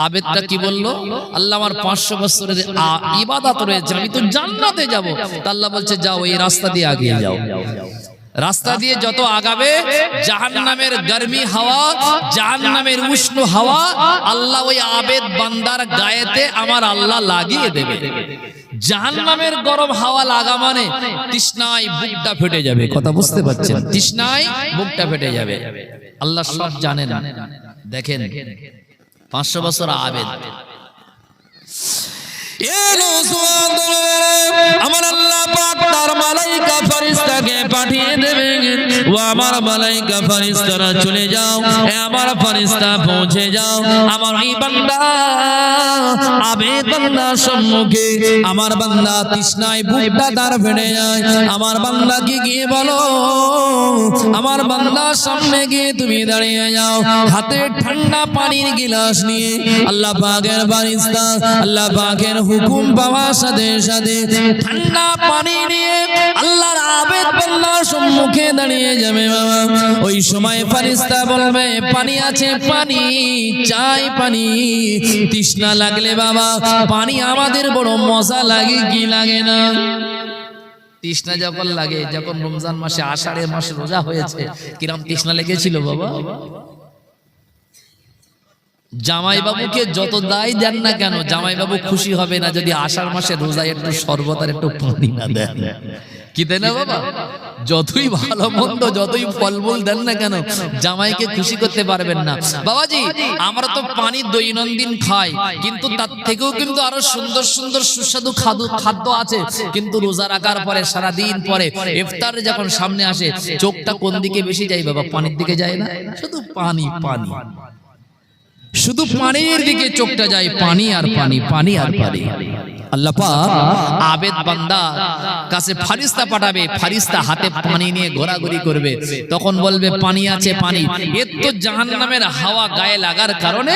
আবেদটা কি বললো? আল্লাহ আমার 500 বছরের ইবাদত রয়েছে, আমি তো জান্নাতে যাব। আল্লাহ বলছে, যাও এই রাস্তা দিয়ে আগিয়ে যাও। রাস্তা দিয়ে যত আগাবে, জাহান্নামের গরমি হাওয়া, জাহান্নামের উষ্ণ হাওয়া আল্লাহ ওই আবেদ বান্দার গায়েতে আমার আল্লাহ লাগিয়ে দেবে। জাহান্নামের গরম হাওয়া লাগা মানে তৃষ্ণায় বুকটা ফেটে যাবে। কথা বুঝতে পারছেন? তৃষ্ণায় বুকটা ফেটে যাবে। আল্লাহ সব জানেন। দেখেন 500 বছর আবেদ, আমার আল্লাহ পাক তার মালাইকা ফেরেশতাকে পাঠিয়ে দেবেন, ও আমার মালাইকা ফেরেশতারা চলে যাও, এ আমার ফেরেশতা পৌঁছে যাও আমার এই বান্দা আবেদ বান্দার সম্মুখে। আমার বান্দা তৃষ্ণায় বুকটা তার ফেটে যায়। আমার বান্দাকে গিয়ে বলো, আমার বান্দার সামনে গিয়ে তুমি দাঁড়িয়ে যাও, হাতে ঠান্ডা পানির গিলাস নিয়ে। আল্লাহ পাকের ফেরেশতা আল্লাহ পাকের হুকুম পাওয়ার সাথে সাথে ঠান্ডা পানি নিয়ে আল্লাহর আবেদ বান্দার সম্মুখে দাঁড়িয়ে যাবে বাবা। ওই সময় ফেরেশতা বলবে, পানি আছে, পানি চাই, পানি। তৃষ্ণা লাগলে বাবা পানি আমাদের বড় মজা লাগে, কি লাগে না? তৃষ্ণা যখন লাগে, যখন রমজান মাসে আষাঢ়ের মাসে রোজা হয়েছে, কিরম তৃষ্ণা লেগেছিল বাবা। জামাই বাবুকে যত দায় দেন না কেন, জামাই বাবু খুশি হবে না যদি আষাঢ় মাসে রোজায় একটু শরবত আর একটু পানি না দেন। কি দেন না বাবা? যতই ভালো মন্দ, যতই ফলমূল দেন না কেন, জামাইকে খুশি করতে পারবেন না। বাবাজি, আমরা তো পানি দৈনন্দিন খাই, কিন্তু তার থেকেও কিন্তু আরো সুন্দর সুন্দর সুস্বাদু খাদ্য আছে। কিন্তু রোজা রাখার পরে, সারাদিন পরে ইফতার যখন সামনে আসে, চোখটা কোন দিকে বেশি যায় বাবা? পানির দিকে যায় না? শুধু পানি পানি, শুধু পানির দিকে চোখটা যায়, পানি আর পানি, পানি আর পানি। আল্লাহ পাক আবেদ বান্দা কাছে ফেরেশতা পাঠাবে, ফেরেশতা হাতে পানি নিয়ে ঘোরাঘুরি করবে। তখন বলবে, পানি আছে, পানি। এর তো জাহান্নামের হাওয়া গায়ে লাগার কারণে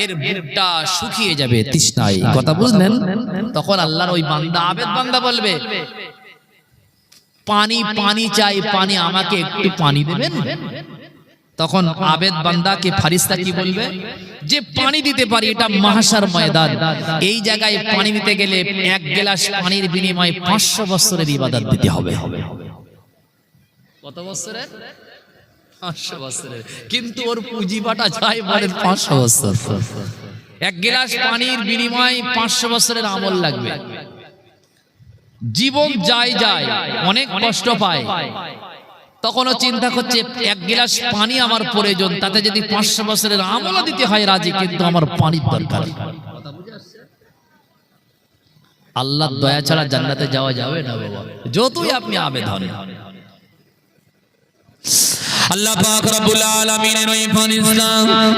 এর বুকটা শুকিয়ে যাবে তৃষ্ণায়। কথা বুঝলেন? তখন আল্লাহর ওই বান্দা, আবেদ বান্দা বলবে, পানি পানি চাই, পানি, আমাকে একটু পানি দেবেন? তখন আবেদ বান্দাকে ফেরেশতা কি বলবে? যে পানি দিতে পারি, এটা মাহশার ময়দান। এই জায়গায় পানি দিতে গেলে 1 গ্লাস পানির বিনিময়ে 500 বছরের ইবাদত দিতে হবে। কত বছরের? 500 বছরের। কিন্তু ওর পুঁজিবাটা যায় মানে 500 বছর। 1 গ্লাস পানির বিনিময়ে 500 বছরের আমল লাগবে। জীবন যায় যায়, অনেক কষ্ট পায়। তখনও চিন্তা করছে, 1 গ্লাস পানি আমার প্রয়োজন, তাতে যদি 500 বছরের আমল দিতে হয় রাজি, কিন্তু আমার পানির দরকার। আল্লাহর দয়া ছাড়া জান্নাতে যাওয়া যাবে না বাবা, যতই আপনি আবেদ হন। আল্লাহ পাক রব্বুল আলামিনের ওই ফেরেশতা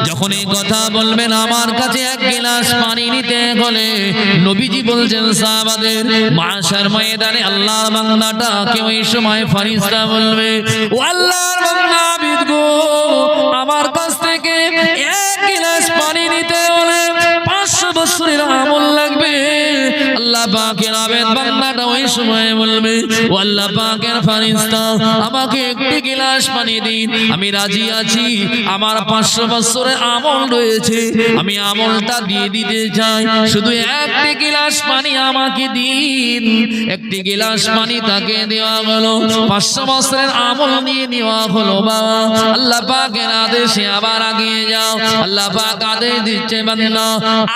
যখন এই কথা বলবেন আমার কাছে এক গ্লাস পানি নিতে হলে নবীজি বলছেন সাহাবাদের মাশার ময়দানে আল্লাহর বান্দাটাকে ওই সময় ফেরেশতা বলবে ও আল্লাহর বান্দা আবিদ গো আমার কাছ থেকে এক গ্লাস পানি নিতে হলে 500 বছরের আমল লাগবে আল্লাহ পাকের আবেদ বান্দাটা ওই সময় বলবে ও আল্লাহ পাকের ফেরেশতা আমাকে একটি গ্লাস পানি দিন আমি রাজি আছি আমার 500 বছরের আমল রয়েছে আমি আমলটা দিয়ে দিতে চাই শুধু একটি গ্লাস পানি আমাকে দিন একটি গ্লাস পানি তাকে দেওয়া হলো 500 বছরের আমল নিয়ে নেওয়া হলো বাবা আল্লাহ পাকের আদেশে আবার আগিয়ে যাও আল্লাহ পাক আদেশ দিচ্ছে বান্দা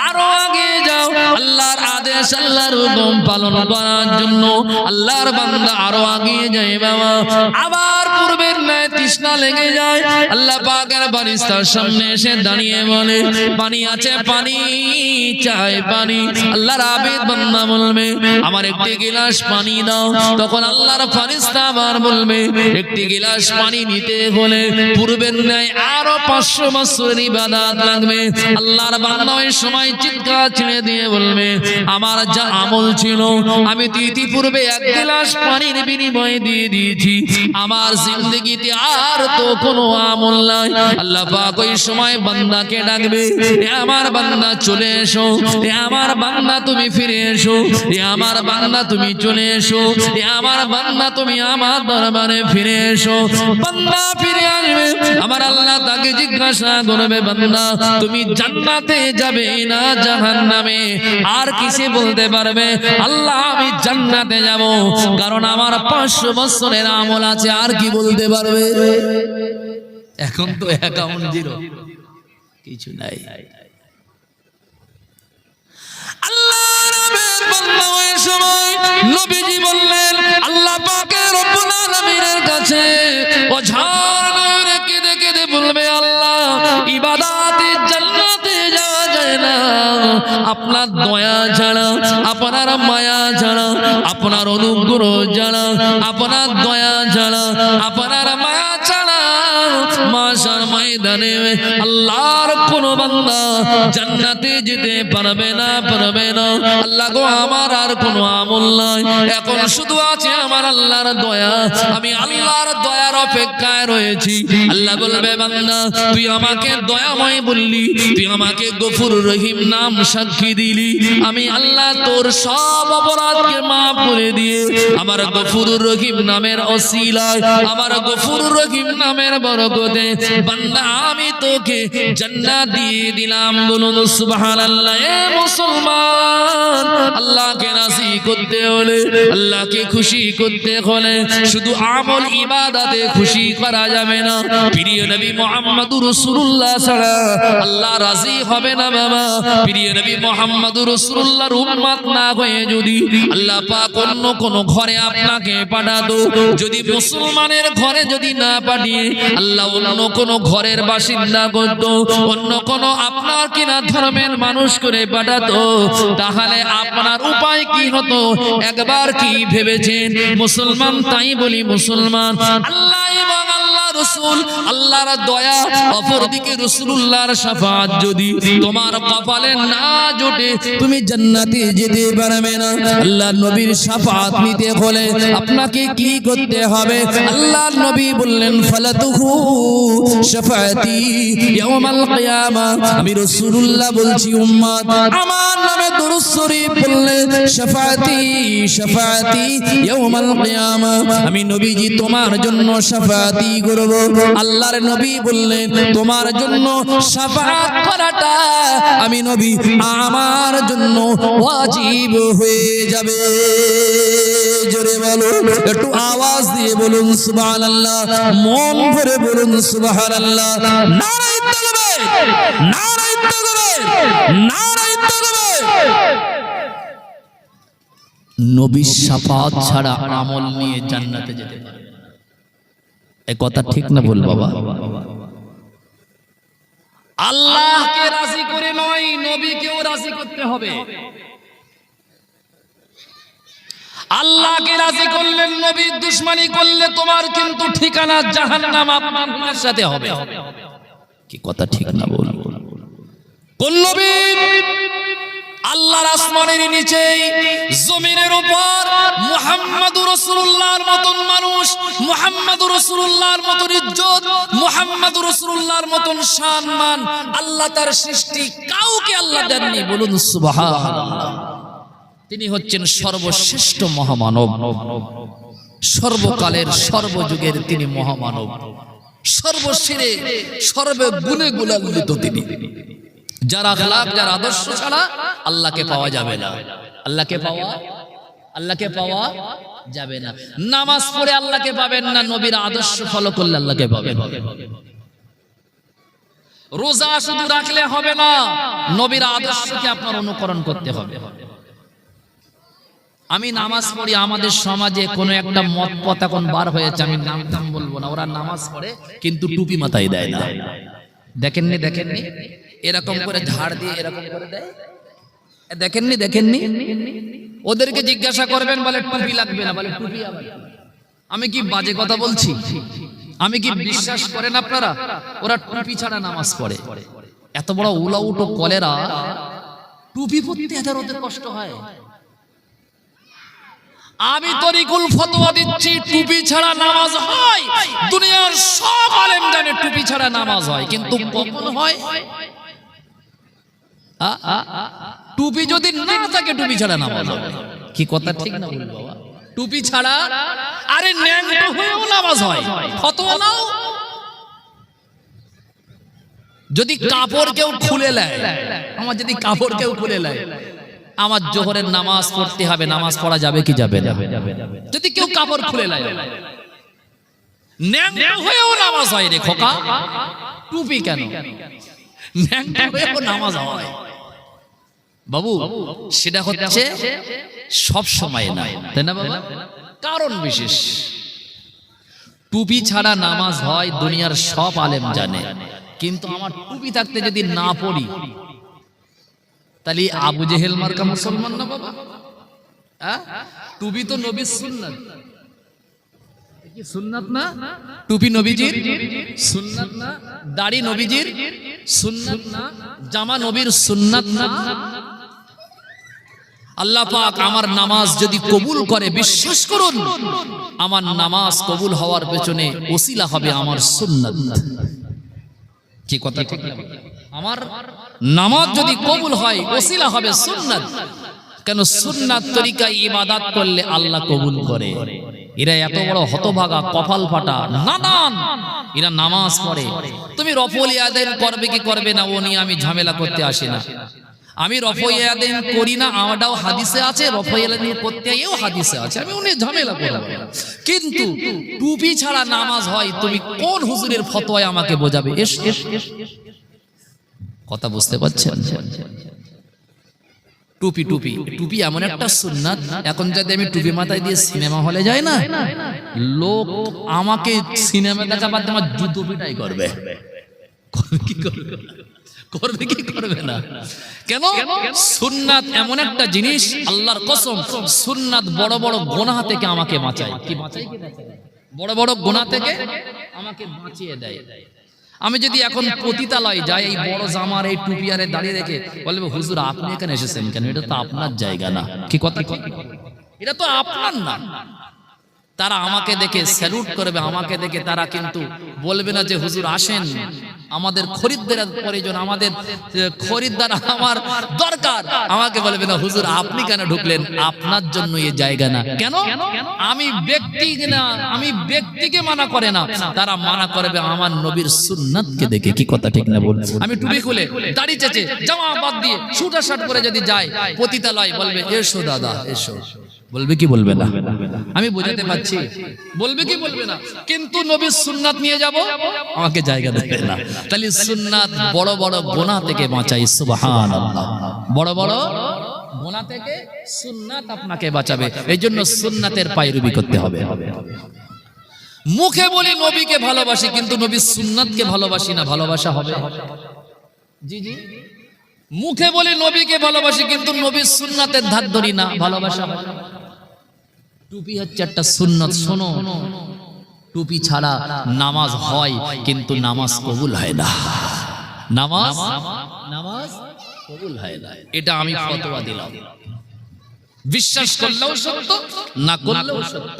আরো আগিয়ে যাও আল্লাহর আদেশ আল্লাহর হুকুম পালন করার জন্য আল্লাহর বান্দা আরো আগিয়ে যায় বাবা আবার পূর্বের ন্যায় তৃষ্ণা লেগে যায় আল্লাহ পাকের ফেরেশতার সামনে এসে দাঁড়িয়ে বলে পানি আছে পানি চাই পানি আল্লাহর আবেদ বান্দা বলবে আমার একটি গ্লাস পানি দাও তখন আল্লাহর ফেরেশতা আবার বলবে একটি গ্লাস পানি নিতে হলে পূর্বের ন্যায় আরো 500 বছরের ইবাদত লাগবে আল্লাহর বান্দা ওই সময় চিৎকার ছেড়ে দিয়ে বলবে আমার যা আমল ছিল আমি ইতিপূর্বে এক গ্লাস পানির বিনিময়ে দিয়ে দিয়েছি আমার জিন্দেগিতে আর তো কোনো আমল নাই আল্লাহ পাক ওই সময় বান্দাকে ডাকবে এ আমার বান্দা চলে এসো এ আমার বান্দা তুমি ফিরে এসো এ আমার বান্দা তুমি চলে এসো এ আমার বান্দা তুমি আমার দরবারে ফিরে এসো বান্দা ফিরে আসবে আমার আল্লাহ তাকে জিজ্ঞাসা করবে বান্দা তুমি জান্নাতে যাবে না জাহান্নামে আর কিসে বলতে পারবে আল্লাহ আমি জান্নাতে যাব কারণ আমার 500 বছরের আমল আছে আর কি বলতে পারবে এখন তো অ্যাকাউন্ট জিরো কিছু নাই আল্লাহর আবেদ বান্দা ওই সময় নবীজি বললেন আল্লাহ পাকের রব্বুল আলামিনের কাছে ও ঝড় নয়নে কেঁদে কেঁদে বলবে আল্লাহ ইবাদতে জান্নাতে যাওয়া যায় না আপনার দয়া ছাড়া আপনার মায়া ছাড়া আপনার অনুগ্রহ ছাড়া আপনার দয়া ছাড়া আপনার মায়া ছাড়া মাশার ময়দানে আল্লাহর কোন বান্দা জান্নাতে যেতে পারবে না আল্লাহ গো আমার আর কোনো আমল নাই এখন শুধু আছে আমার আল্লাহর দয়া আমি আল্লাহর দয়ার অপেক্ষায় রয়েছি আল্লাহ বলবে বান্দা তুই আমাকে দয়াময় বললি তুই আমাকে গফুর রহিম নাম সাক্ষী দিলি আমি আল্লাহ তোর সব অপরাধকে মাফ করে দিয়ে আমার গফুর রহিম নামের ওসিলায় আমার গফুর রহিম নামের বরকতে বান্দা আমি তোকে জান্নাত দিয়ে দিলাম বলুন সুবহানাল্লাহ এ মুসলমান আল্লাহকে রাজি করতে হলে আল্লাহকে খুশি করতে হলে শুধু আমল ইবাদতে খুশি করা যাবে না প্রিয় নবী মুহাম্মদুর রাসূলুল্লাহ ছাড়া আল্লাহ রাজি হবে না বাবা প্রিয় নবী মুহাম্মদুর রাসূলুল্লাহর উম্মত না হয়ে যদি আল্লাহ পাক অন্য কোন ঘরে আপনাকে পাঠাতো যদি মুসলমানের ঘরে যদি না পাঠিয়ে আল্লাহ অন্য কোন ঘরের বাসিন্দা করত অন্য কোন আপনার কিনা ধর্মের মানুষ করে পাঠাতো তাহলে আপনার উপায় কি হতো একবার কি ভেবেছেন মুসলমান তাই বলি মুসলমান আল্লাহ এবং আল্লাহ রাসূল আল্লাহর দয়া অপরদিকে রাসূলুল্লাহর শাফাআত যদি তোমার কপালে না জোটে তুমি জান্নাতে যেতে পারবে না আল্লাহর নবীর শাফাআত নিতে হলে আপনাকে কি করতে হবে আল্লাহর নবী বললেন ফালাতুহু শাফাআতি ইয়াউমাল কিয়ামা আমি রাসূলুল্লাহ বলছি উম্মত আমার নামে দুরূদ শরীফ বললে শাফাআতি ইয়াউমাল কিয়ামা আমি নবীজি তোমার জন্য শাফাআতি করব আল্লাহর নবী বললেন তোমার জন্য শাফাআত করাটা আমি নবী আমার জন্য ওয়াজিব হয়ে যাবে জোরে বলুন একটু আওয়াজ দিয়ে বলুন সুবহানাল্লাহ মন ভরে বলুন সুবহানাল্লাহ নারে তাকবীর নারে তাকবীর নারে তাকবীর নবীর শাফাআত ছাড়া আমল নিয়ে জান্নাতে যেতে পারবে না এই কথা ঠিক না বল বাবা আল্লাহকে রাজি করে নয় নবীকেও রাজি করতে হবে আল্লাহকে রাজি করলেন, নবীর দুশমনি করলে তোমার কিন্তু ঠিকানা জাহান্নাম, আপনার সাথে হবে। কি কথা ঠিক না বল? কোন নবী? আল্লাহর আসমানের নিচে জমিনের উপর মুহাম্মাদুর রাসূলুল্লাহর মতন মানুষ, মুহাম্মাদুর রাসূলুল্লাহর মতন ইজ্জত, মুহাম্মাদুর রাসূলুল্লাহর মতন সম্মান আল্লাহ তার সৃষ্টি কাউকে আল্লাহ দেননি। বলুন সুবহানাল্লাহ। তিনি হচ্ছেন সর্বশ্রেষ্ঠ মহামানব, সর্বকালের সর্বযুগের তিনি মহামানব, সর্বশিরে সর্বগুণে গুণান্বিত তিনি। যার আখলাক, যার আদর্শ ছাড়া আল্লাহকে পাওয়া যাবে না। আল্লাহকে পাওয়া যাবে না। নামাজ পড়ে আল্লাহকে পাবেন না, নবীর আদর্শ ফলো করলে আল্লাহকে পাবেন। রোজা শুধু রাখলে হবে না, নবীর আদর্শকে আপনার অনুকরণ করতে হবে। আমি নামাজ পড়ি, আমাদের সমাজে কোনো একটা মত পথ এখন বার হয়েছে, আমি নাম বলবো না, ওরা নামাজ পড়ে কিন্তু টুপি মাথায় দেয় না। দেখেননি এরকম করে ঝাড় দিয়ে এরকম করে দেয়, দেখেননি ওদেরকে জিজ্ঞাসা করবেন, বলে টুপি লাগবে না, বলে টুপি আবার। আমি কি বাজে কথা বলছি? আমি কি বিশ্বাস করেন আপনারা? ওরা টুপি ছাড়া নামাজ পড়ে। এত বড় উলাউটো কলেরা, টুপি পরতে এত ওদের কষ্ট হয়। আমি তরিকুল ফতোয়া দিচ্ছি, টুপি ছাড়া নামাজ হয়। দুনিয়ার সব আলেম জানে টুপি ছাড়া নামাজ হয়, কিন্তু কখন হয়? টুপি যদি না থাকে টুপি ছাড়া নামাজ হবে। কি কথা ঠিক না বলবো বাবা? টুপি ছাড়া আরে ন্যাংটো হয়েও নামাজ হয়, ফতোয়া নাও। যদি কাপড় কেউ খুলে নেয়, আমার যদি কাপড় কেউ খুলে নেয়, আমার জোহরের নামাজ পড়তে হবে, নামাজ পড়া যাবে কি যাবে না? যদি কেউ কাপড় খুলে নেয়, ন্যাংটো হয়েও নামাজ হয় রে খোকা। টুপি কেন? ন্যাংটো হয়েও নামাজ হয় বাবু। সেটা হচ্ছে সব সময় না, তাই না বাবা? কারণ বিশেষ। টুপি ছাড়া নামাজ হয় দুনিয়ার সব আলেম জানে, কিন্তু আমার টুপি থাকতে যদি না পড়ি, তাহলে আবু জেহেল মার্কা মুসলমান না বাবা? টুপি তো নবীর সুন্নাত, কি সুন্নাত না? টুপি নবীজির সুন্নাত না? দাড়ি নবীজির সুন্নাত না? জামা নবীর সুন্নাত না? আল্লাহ পাক আমার নামাজ যদি কবুল করে, বিশ্বাস করুন আমার নামাজ কবুল হওয়ার পেছনে ওসিলা হবে আমার সুন্নাত। কি কথা ঠিক না? আমার নামাজ যদি কবুল হয়, ওসিলা হবে সুন্নাত। কেন? সুন্নাত তরিকায় ইবাদত করলে আল্লাহ কবুল করে। এরা এত বড় হতভাগা, কপাল ফাটা নাদান, এরা নামাজ পড়ে। তুমি রফল ইয়াদাইন করবে কি করবে না, ও নিয়ে আমি ঝামেলা করতে আসি না। আমি রফল ইয়াদাইন করি না, আমারটাও হাদিসে আছে, রফল ইয়াদাইন করতে এও হাদিসে আছে, আমি উনি ঝামেলা করব। কিন্তু টুপি ছাড়া নামাজ হয়, তুমি কোন হুজুরের ফতোয়ায় আমাকে বোঝাবে? কথা বুঝতে পারছেন? টুপি টুপি টুপি এমন একটা সুন্নাত। এখন যদি আমি টুপি মাথায় দিয়ে সিনেমা হলে যাই না, লোক আমাকে সিনেমা দেখা বাদ দিয়ে আমার জুতো পিটাই করবে। কি করবে? করবে কি করবে না? কেন? সুন্নাত এমন একটা জিনিস, আল্লাহর কসম, সুন্নাত বড় বড় গুনাহ থেকে আমাকে বাঁচায়। কি বাঁচায়? বড় বড় গুনাহ থেকে আমাকে বাঁচিয়ে দেয়। আমি যদি এখন পতিতালয় যাই, এই বড় জামার এই টুপি আর দাঁড়িয়ে রেখে বলবে, হুজুর আপনি এখানে এসেছেন কেন? এটা তো আপনার জায়গা না। কি কথা? এটা তো আপনার না। তারা আমাকে দেখে স্যালুট করবে, আমাকে দেখে তারা কিন্তু বলবে না যে হুজুর আসেন, আমাদের খরিদ্দারের প্রয়োজন, আমাদের খরিদ্দার আমার দরকার। আমাকে বলবে না হুজুর আপনি কেন ঢুকলেন, আপনার জন্য এই জায়গা না। কেন? আমি ব্যক্তি না, আমি ব্যক্তিকে মানা করে না, তারা মানা করবে আমার নবীর সুন্নাতকে দেখে। কি কথা ঠিক না বল? আমি টুপি খুলে দাড়ি চেঁচে জামা বাদ দিয়ে সুটা শার্ট করে যদি যাই পতিতালয়, বলবে এসো দাদা এসো। বলবে কি বলবে না? আমি বোঝাতে পারছি, বলবে কি বলবে না? কিন্তু নবীর সুন্নাত নিয়ে যাব, আমাকে জায়গা দেবে না। তাহলে সুন্নাত বড় বড় গুনাহ থেকে বাঁচায়। সুবহানাল্লাহ। বড় বড় গুনাহ থেকে সুন্নাত আপনাকে বাঁচাবে। এইজন্য সুন্নাতের পায়রবি করতে হবে। মুখে বলি নবীকে ভালোবাসি, কিন্তু নবীর সুন্নাতকে ভালোবাসি না, ভালোবাসা হবে? জি জি। মুখে বলি নবীকে ভালোবাসি, কিন্তু নবীর সুন্নাতের ধার ধরি না, ভালোবাসা হবে? টুপি হচ্ছে একটা সুন্নত। শোনো, টুপি ছাড়া নামাজ হয় কিন্তু নামাজ কবুল হয় না। নামাজ কবুল হয় না, এটা আমি ফতোয়া দিলাম। বিশ্বাস করলেও সত্য, না করলেও সত্য।